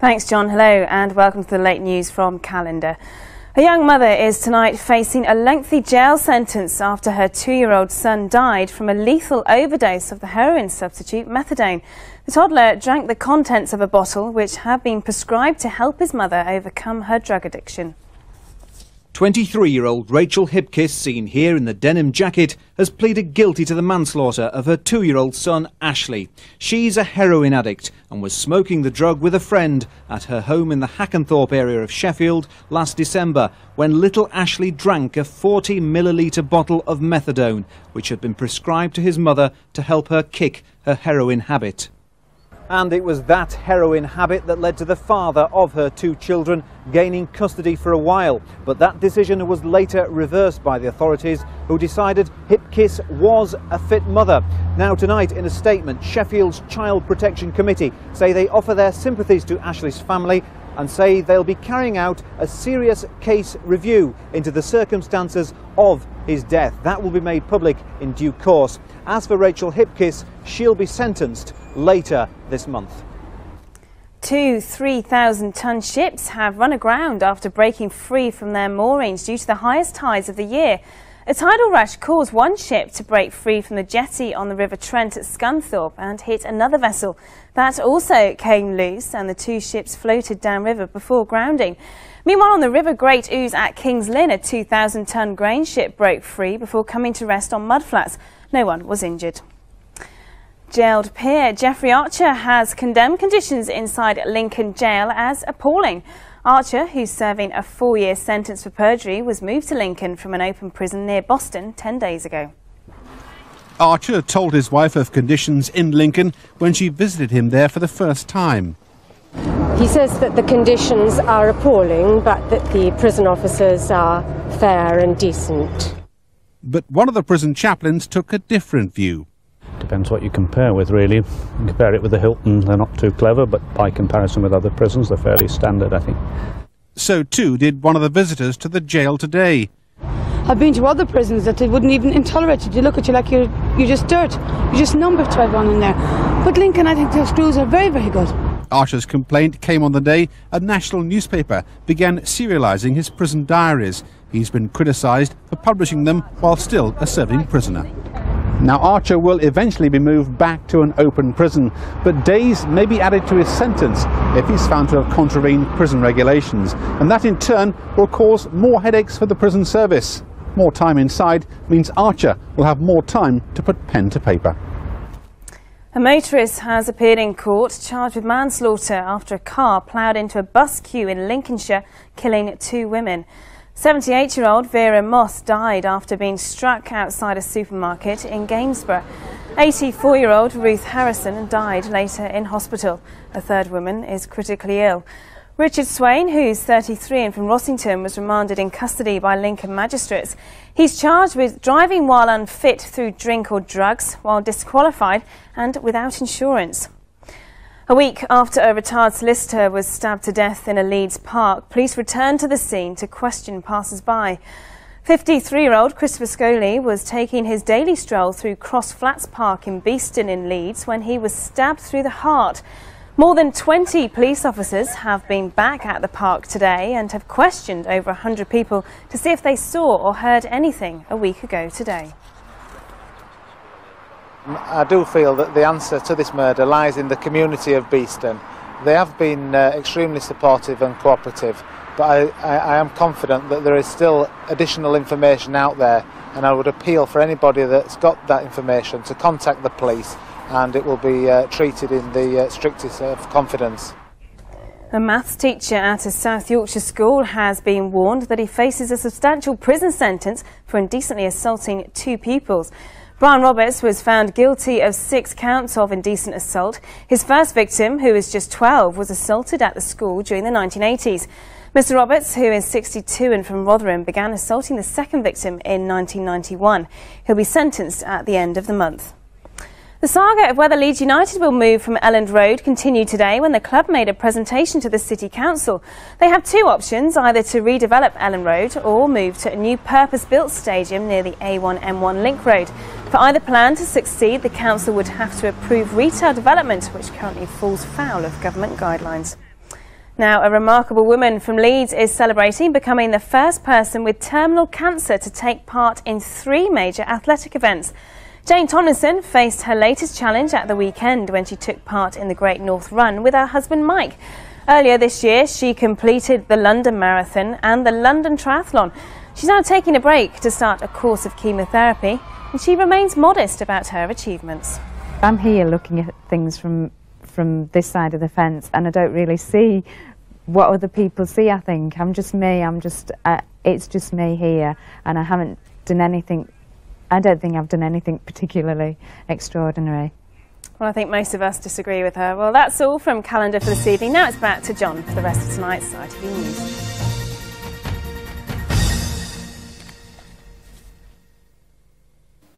Thanks, John. Hello and welcome to the late news from Calendar. A young mother is tonight facing a lengthy jail sentence after her 2-year-old son died from a lethal overdose of the heroin substitute methadone. The toddler drank the contents of a bottle which had been prescribed to help his mother overcome her drug addiction. 23-year-old Rachel Hipkiss, seen here in the denim jacket, has pleaded guilty to the manslaughter of her 2-year-old son Ashley. She's a heroin addict and was smoking the drug with a friend at her home in the Hackenthorpe area of Sheffield last December when little Ashley drank a 40-millilitre bottle of methadone, which had been prescribed to his mother to help her kick her heroin habit. And it was that heroin habit that led to the father of her 2 children gaining custody for a while. But that decision was later reversed by the authorities, who decided Hipkiss was a fit mother. Now tonight, in a statement, Sheffield's Child Protection Committee say they offer their sympathies to Ashley's family and say they'll be carrying out a serious case review into the circumstances of his death. That will be made public in due course. As for Rachel Hipkiss, she'll be sentenced later this month. 2 3,000-ton ships have run aground after breaking free from their moorings due to the highest tides of the year. A tidal rush caused one ship to break free from the jetty on the River Trent at Scunthorpe and hit another vessel. That also came loose and the 2 ships floated downriver before grounding. Meanwhile, on the River Great Ouse at King's Lynn, a 2,000-ton grain ship broke free before coming to rest on mudflats. No one was injured. Jailed peer Jeffrey Archer has condemned conditions inside Lincoln Jail as appalling. Archer, who's serving a 4-year sentence for perjury, was moved to Lincoln from an open prison near Boston 10 days ago. Archer told his wife of conditions in Lincoln when she visited him there for the first time. He says that the conditions are appalling, but that the prison officers are fair and decent. But one of the prison chaplains took a different view. Depends what you compare with, really. You compare it with the Hilton, they're not too clever, but by comparison with other prisons, they're fairly standard, I think. So too did one of the visitors to the jail today. I've been to other prisons that they wouldn't even tolerate you. They look at you like you're just dirt. You're just number to everyone in there. But Lincoln, I think their screws are very, very good. Archer's complaint came on the day a national newspaper began serialising his prison diaries. He's been criticised for publishing them while still a serving prisoner. Now Archer will eventually be moved back to an open prison, but days may be added to his sentence if he's found to have contravened prison regulations, and that in turn will cause more headaches for the prison service. More time inside means Archer will have more time to put pen to paper. A motorist has appeared in court charged with manslaughter after a car ploughed into a bus queue in Lincolnshire, killing 2 women. 78-year-old Vera Moss died after being struck outside a supermarket in Gainsborough. 84-year-old Ruth Harrison died later in hospital. A 3rd woman is critically ill. Richard Swain, who's 33 and from Rossington, was remanded in custody by Lincoln magistrates. He's charged with driving while unfit through drink or drugs, while disqualified and without insurance. A week after a retired solicitor was stabbed to death in a Leeds park, police returned to the scene to question passers-by. 53-year-old Christopher Scoley was taking his daily stroll through Cross Flats Park in Beeston in Leeds when he was stabbed through the heart. More than 20 police officers have been back at the park today and have questioned over 100 people to see if they saw or heard anything a week ago today. I do feel that the answer to this murder lies in the community of Beeston. They have been extremely supportive and cooperative, but I am confident that there is still additional information out there, and I would appeal for anybody that's got that information to contact the police, and it will be treated in the strictest of confidence. A maths teacher at a South Yorkshire school has been warned that he faces a substantial prison sentence for indecently assaulting 2 pupils. Brian Roberts was found guilty of 6 counts of indecent assault. His first victim, who was just 12, was assaulted at the school during the 1980s. Mr Roberts, who is 62 and from Rotherham, began assaulting the second victim in 1991. He'll be sentenced at the end of the month. The saga of whether Leeds United will move from Elland Road continued today when the club made a presentation to the City Council. They have 2 options, either to redevelop Elland Road or move to a new purpose-built stadium near the A1-M1 link road. For either plan to succeed, the council would have to approve retail development, which currently falls foul of government guidelines. Now, a remarkable woman from Leeds is celebrating becoming the first person with terminal cancer to take part in 3 major athletic events. Jane Tomlinson faced her latest challenge at the weekend when she took part in the Great North Run with her husband Mike. Earlier this year, she completed the London Marathon and the London Triathlon. She's now taking a break to start a course of chemotherapy, and she remains modest about her achievements. I'm here looking at things from this side of the fence, and I don't really see what other people see. I think I'm just me. It's just me here, and I haven't done anything. I don't think I've done anything particularly extraordinary. Well, I think most of us disagree with her. Well, that's all from Calendar for this evening. Now it's back to John for the rest of tonight's ITV News.